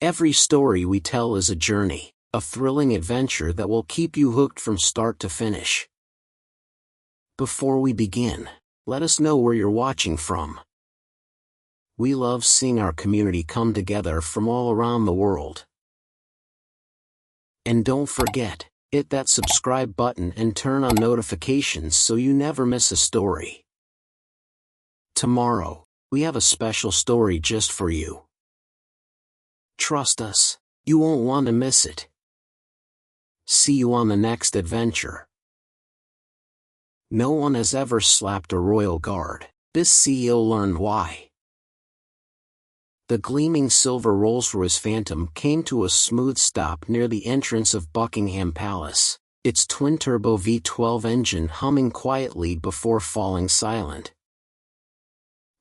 Every story we tell is a journey, a thrilling adventure that will keep you hooked from start to finish. Before we begin, let us know where you're watching from. We love seeing our community come together from all around the world. And don't forget, hit that subscribe button and turn on notifications so you never miss a story. Tomorrow, we have a special story just for you. Trust us, you won't want to miss it. See you on the next adventure. No one has ever slapped a royal guard. This CEO learned why. The gleaming silver Rolls-Royce Phantom came to a smooth stop near the entrance of Buckingham Palace, its twin-turbo V12 engine humming quietly before falling silent.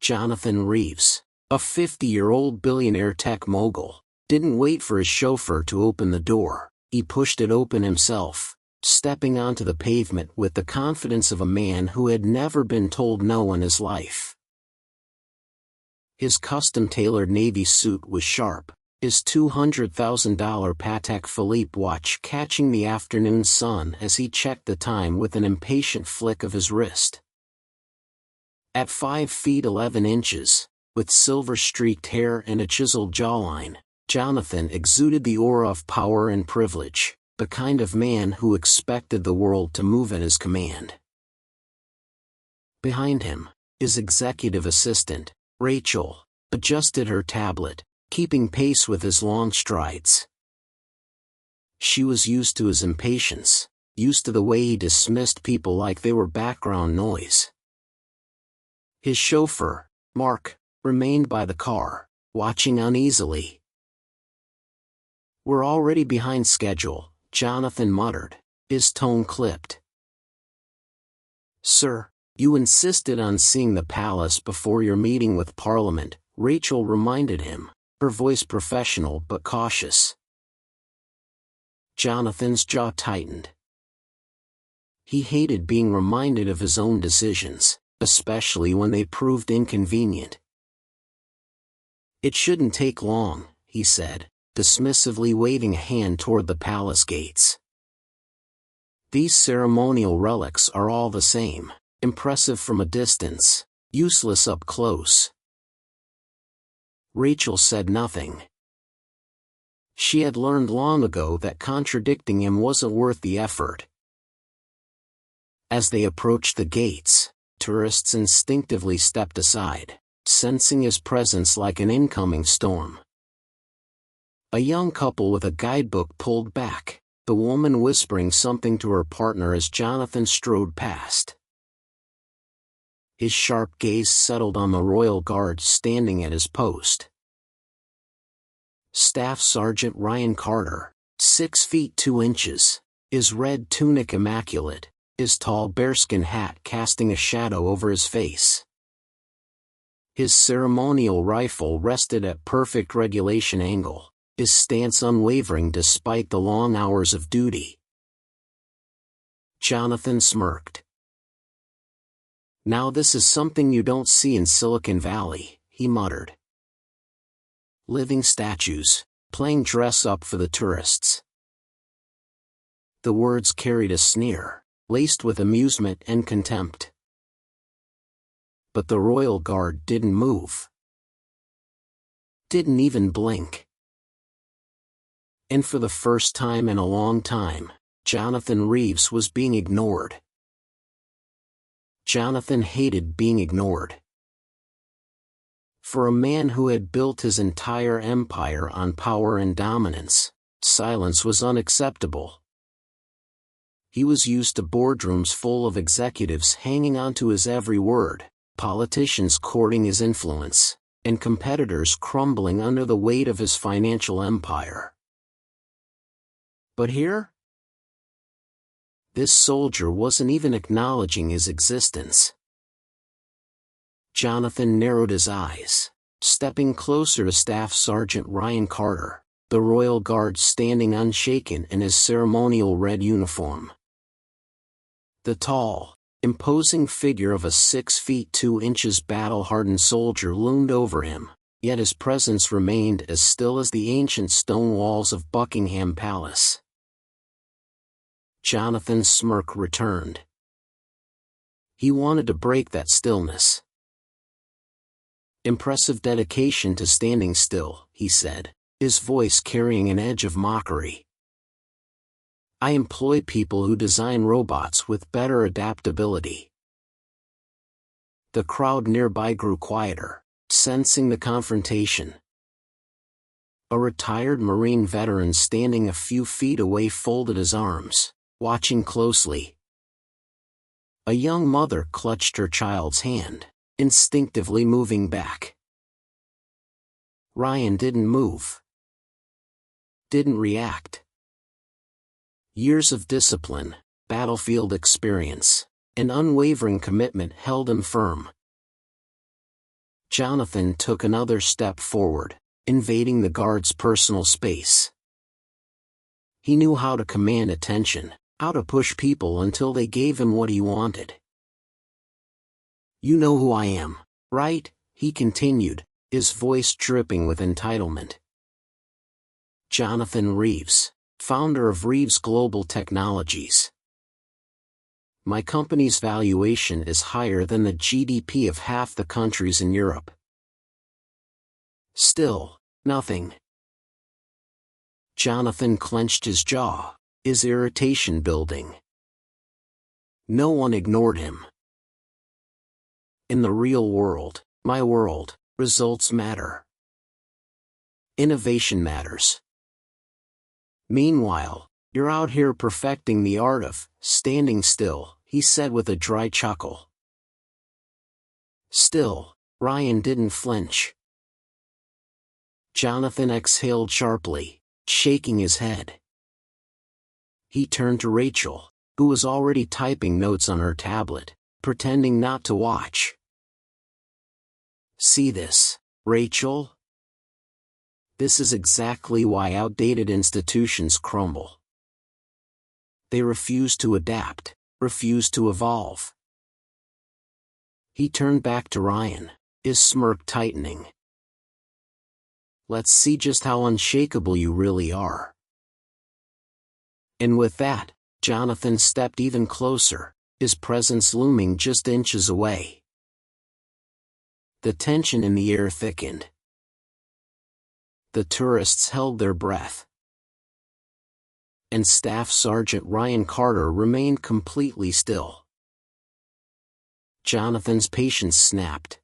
Jonathan Reeves, a 50-year-old billionaire tech mogul, didn't wait for his chauffeur to open the door. He pushed it open himself, stepping onto the pavement with the confidence of a man who had never been told no in his life. His custom-tailored navy suit was sharp, his $200,000 Patek Philippe watch catching the afternoon sun as he checked the time with an impatient flick of his wrist. At 5 feet 11 inches, with silver-streaked hair and a chiseled jawline, Jonathan exuded the aura of power and privilege, the kind of man who expected the world to move at his command. Behind him, his executive assistant, Rachel, adjusted her tablet, keeping pace with his long strides. She was used to his impatience, used to the way he dismissed people like they were background noise. His chauffeur, Mark, remained by the car, watching uneasily. "We're already behind schedule," Jonathan muttered, his tone clipped. "Sir, you insisted on seeing the palace before your meeting with Parliament," Rachel reminded him, her voice professional but cautious. Jonathan's jaw tightened. He hated being reminded of his own decisions, especially when they proved inconvenient. "It shouldn't take long," he said, dismissively waving a hand toward the palace gates. "These ceremonial relics are all the same. Impressive from a distance, useless up close." Rachel said nothing. She had learned long ago that contradicting him wasn't worth the effort. As they approached the gates, tourists instinctively stepped aside, sensing his presence like an incoming storm. A young couple with a guidebook pulled back, the woman whispering something to her partner as Jonathan strode past. His sharp gaze settled on the royal guard standing at his post. Staff Sergeant Ryan Carter, 6 feet 2 inches, his red tunic immaculate, his tall bearskin hat casting a shadow over his face. His ceremonial rifle rested at perfect regulation angle, his stance unwavering despite the long hours of duty. Jonathan smirked. "Now this is something you don't see in Silicon Valley," he muttered. "Living statues, playing dress-up for the tourists." The words carried a sneer, laced with amusement and contempt. But the royal guard didn't move. Didn't even blink. And for the first time in a long time, Jonathan Reeves was being ignored. Jonathan hated being ignored. For a man who had built his entire empire on power and dominance, silence was unacceptable. He was used to boardrooms full of executives hanging onto his every word, politicians courting his influence, and competitors crumbling under the weight of his financial empire. But here? This soldier wasn't even acknowledging his existence. Jonathan narrowed his eyes, stepping closer to Staff Sergeant Ryan Carter, the Royal Guard standing unshaken in his ceremonial red uniform. The tall, imposing figure of a 6 feet 2 inches battle-hardened soldier loomed over him, yet his presence remained as still as the ancient stone walls of Buckingham Palace. Jonathan's smirk returned. He wanted to break that stillness. "Impressive dedication to standing still," he said, his voice carrying an edge of mockery. "I employ people who design robots with better adaptability." The crowd nearby grew quieter, sensing the confrontation. A retired Marine veteran standing a few feet away folded his arms, watching closely. A young mother clutched her child's hand, instinctively moving back. Ryan didn't move. Didn't react. Years of discipline, battlefield experience, and unwavering commitment held him firm. Jonathan took another step forward, invading the guard's personal space. He knew how to command attention, how to push people until they gave him what he wanted. "You know who I am, right?" he continued, his voice dripping with entitlement. "Jonathan Reeves, founder of Reeves Global Technologies. My company's valuation is higher than the GDP of half the countries in Europe." Still, nothing. Jonathan clenched his jaw, his irritation building. No one ignored him. In the real world, my world, results matter. Innovation matters. Meanwhile, you're out here perfecting the art of standing still, he said with a dry chuckle. Still, Ryan didn't flinch. Jonathan exhaled sharply, shaking his head. He turned to Rachel, who was already typing notes on her tablet, pretending not to watch. "See this, Rachel? This is exactly why outdated institutions crumble. They refuse to adapt, refuse to evolve." He turned back to Ryan, his smirk tightening. "Let's see just how unshakable you really are." And with that, Jonathan stepped even closer, his presence looming just inches away. The tension in the air thickened. The tourists held their breath. And Staff Sergeant Ryan Carter remained completely still. Jonathan's patience snapped.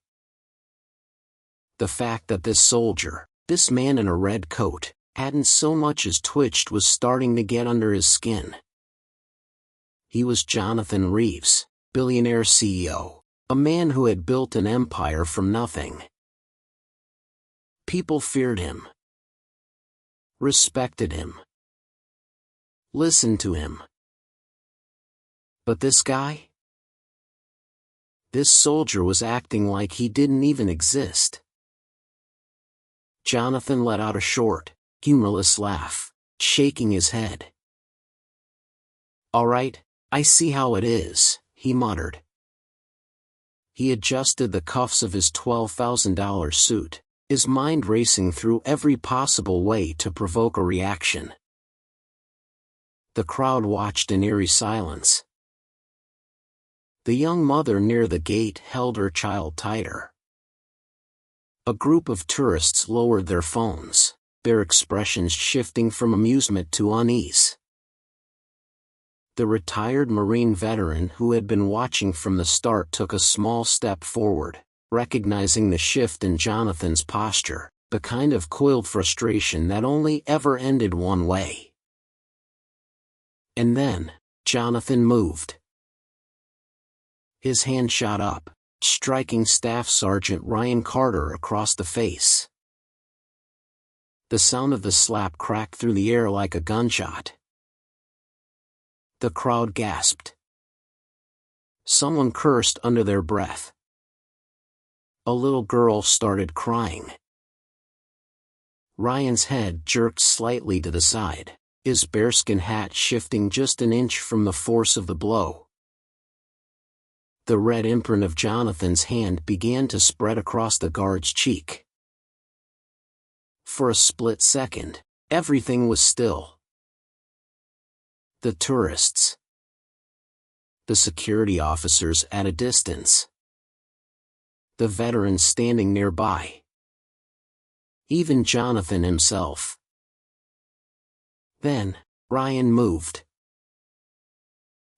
The fact that this soldier, this man in a red coat, hadn't so much as twitched was starting to get under his skin. He was Jonathan Reeves, Billionaire CEO, a man who had built an empire from nothing. People feared him, respected him, listened to him. But this guy? This soldier was acting like he didn't even exist. Jonathan let out a short, humorless laugh, shaking his head. "All right, I see how it is," he muttered. He adjusted the cuffs of his $12,000 suit, his mind racing through every possible way to provoke a reaction. The crowd watched in eerie silence. The young mother near the gate held her child tighter. A group of tourists lowered their phones, their expressions shifting from amusement to unease. The retired Marine veteran who had been watching from the start took a small step forward, recognizing the shift in Jonathan's posture, the kind of coiled frustration that only ever ended one way. And then, Jonathan moved. His hand shot up, striking Staff Sergeant Ryan Carter across the face. The sound of the slap cracked through the air like a gunshot. The crowd gasped. Someone cursed under their breath. A little girl started crying. Ryan's head jerked slightly to the side, his bearskin hat shifting just an inch from the force of the blow. The red imprint of Jonathan's hand began to spread across the guard's cheek. For a split second, everything was still. The tourists. The security officers at a distance. The veterans standing nearby. Even Jonathan himself. Then, Ryan moved.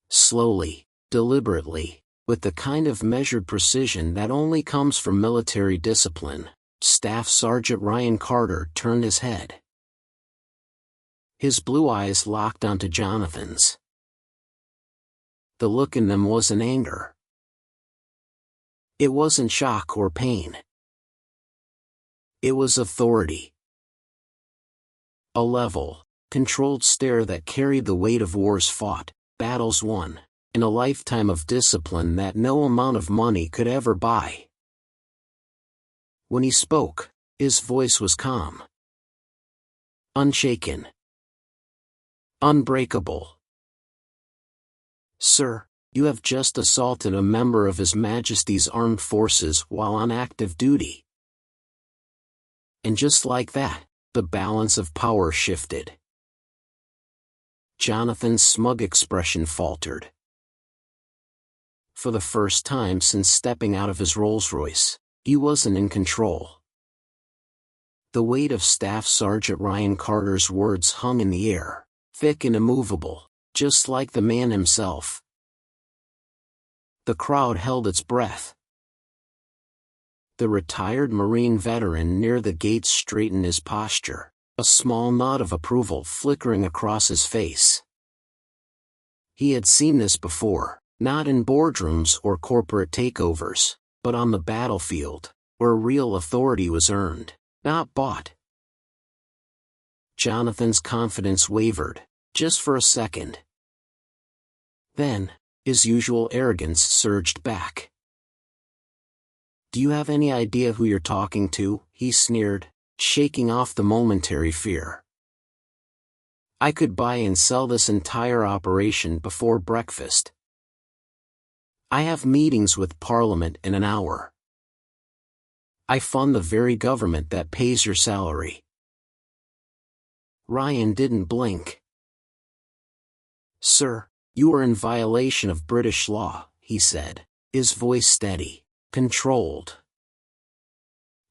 Slowly, deliberately, with the kind of measured precision that only comes from military discipline, Staff Sergeant Ryan Carter turned his head. His blue eyes locked onto Jonathan's. The look in them wasn't anger. It wasn't shock or pain. It was authority. A level, controlled stare that carried the weight of wars fought, battles won, in a lifetime of discipline that no amount of money could ever buy. When he spoke, his voice was calm. Unshaken. Unbreakable. Sir, you have just assaulted a member of His Majesty's Armed Forces while on active duty. And just like that, the balance of power shifted. Jonathan's smug expression faltered. For the first time since stepping out of his Rolls-Royce, he wasn't in control. The weight of Staff Sergeant Ryan Carter's words hung in the air, thick and immovable, just like the man himself. The crowd held its breath. The retired Marine veteran near the gates straightened his posture, a small nod of approval flickering across his face. He had seen this before, not in boardrooms or corporate takeovers, but on the battlefield, where real authority was earned, not bought. Jonathan's confidence wavered, just for a second. Then, his usual arrogance surged back. "Do you have any idea who you're talking to?" he sneered, shaking off the momentary fear. "I could buy and sell this entire operation before breakfast. I have meetings with Parliament in an hour. I fund the very government that pays your salary." Ryan didn't blink. "Sir, you are in violation of British law," he said, his voice steady, controlled.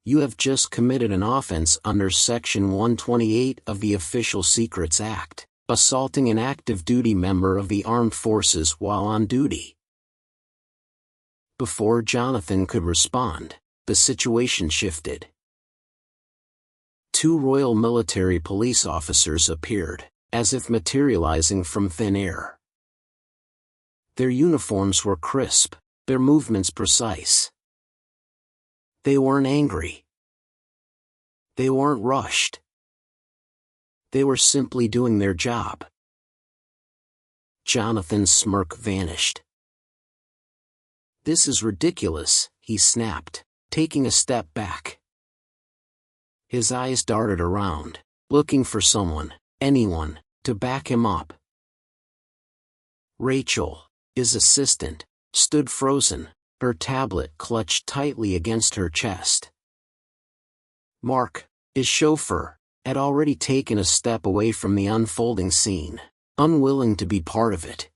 "You have just committed an offense under Section 128 of the Official Secrets Act, assaulting an active duty member of the armed forces while on duty." Before Jonathan could respond, the situation shifted. Two Royal Military Police officers appeared, as if materializing from thin air. Their uniforms were crisp, their movements precise. They weren't angry. They weren't rushed. They were simply doing their job. Jonathan's smirk vanished. "This is ridiculous," he snapped, taking a step back. His eyes darted around, looking for someone, anyone, to back him up. Rachel, his assistant, stood frozen, her tablet clutched tightly against her chest. Mark, his chauffeur, had already taken a step away from the unfolding scene, unwilling to be part of it.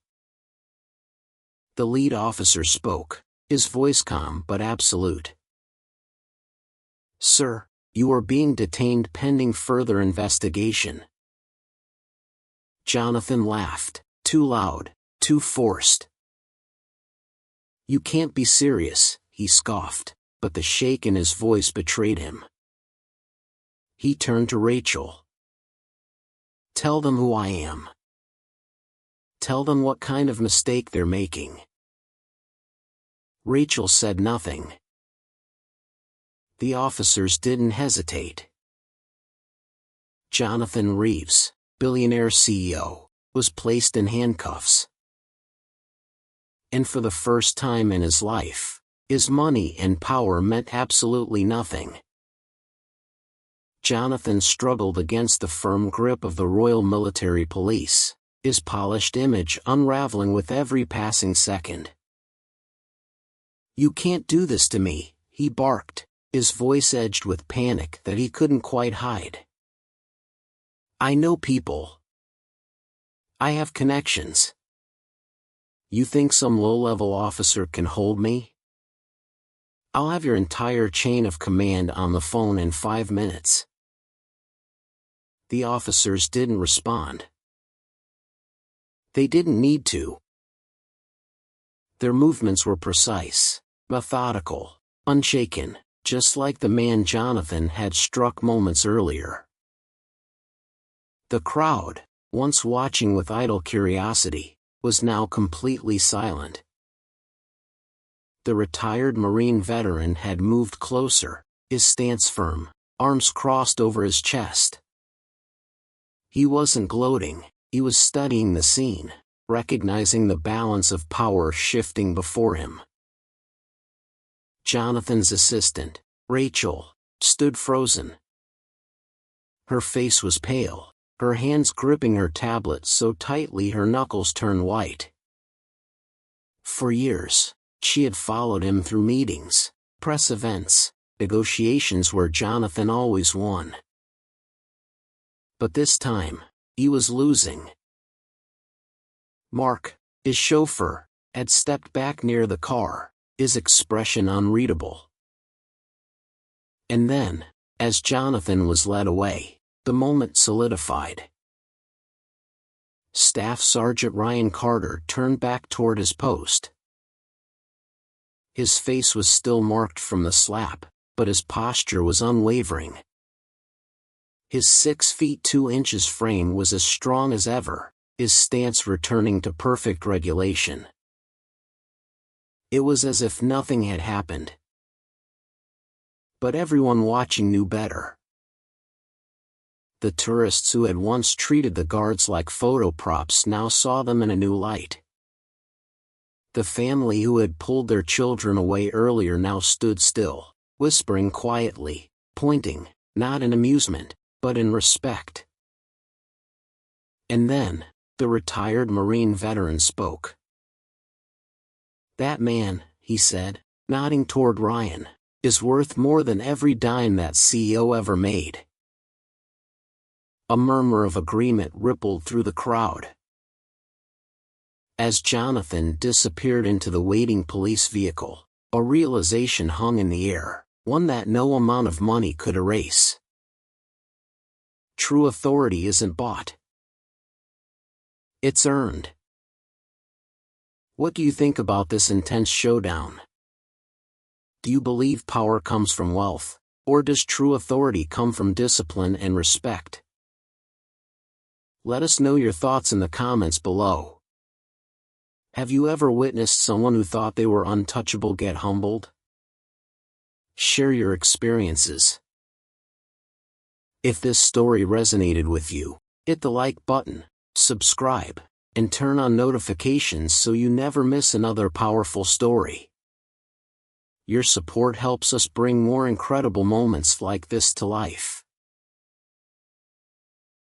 The lead officer spoke, his voice calm but absolute. "Sir, you are being detained pending further investigation." Jonathan laughed, too loud, too forced. "You can't be serious," he scoffed, but the shake in his voice betrayed him. He turned to Rachel. "Tell them who I am. Tell them what kind of mistake they're making." Rachel said nothing. The officers didn't hesitate. Jonathan Reeves, Billionaire CEO, was placed in handcuffs. And for the first time in his life, his money and power meant absolutely nothing. Jonathan struggled against the firm grip of the Royal Military Police, his polished image unraveling with every passing second. "You can't do this to me," he barked, his voice edged with panic that he couldn't quite hide. "I know people. I have connections. You think some low-level officer can hold me? I'll have your entire chain of command on the phone in 5 minutes." The officers didn't respond. They didn't need to. Their movements were precise, methodical, unshaken, just like the man Jonathan had struck moments earlier. The crowd, once watching with idle curiosity, was now completely silent. The retired Marine veteran had moved closer, his stance firm, arms crossed over his chest. He wasn't gloating, he was studying the scene, recognizing the balance of power shifting before him. Jonathan's assistant, Rachel, stood frozen. Her face was pale, her hands gripping her tablet so tightly her knuckles turned white. For years, she had followed him through meetings, press events, negotiations where Jonathan always won. But this time, he was losing. Mark, his chauffeur, had stepped back near the car, his expression unreadable. And then, as Jonathan was led away, the moment solidified. Staff Sergeant Ryan Carter turned back toward his post. His face was still marked from the slap, but his posture was unwavering. His 6 feet 2 inches frame was as strong as ever, his stance returning to perfect regulation. It was as if nothing had happened. But everyone watching knew better. The tourists who had once treated the guards like photo props now saw them in a new light. The family who had pulled their children away earlier now stood still, whispering quietly, pointing, not in amusement, but in respect. And then, the retired Marine veteran spoke. "That man," he said, nodding toward Ryan, "is worth more than every dime that CEO ever made." A murmur of agreement rippled through the crowd. As Jonathan disappeared into the waiting police vehicle, a realization hung in the air, one that no amount of money could erase. True authority isn't bought. It's earned. What do you think about this intense showdown? Do you believe power comes from wealth, or does true authority come from discipline and respect? Let us know your thoughts in the comments below. Have you ever witnessed someone who thought they were untouchable get humbled? Share your experiences. If this story resonated with you, hit the like button, subscribe, and turn on notifications so you never miss another powerful story. Your support helps us bring more incredible moments like this to life.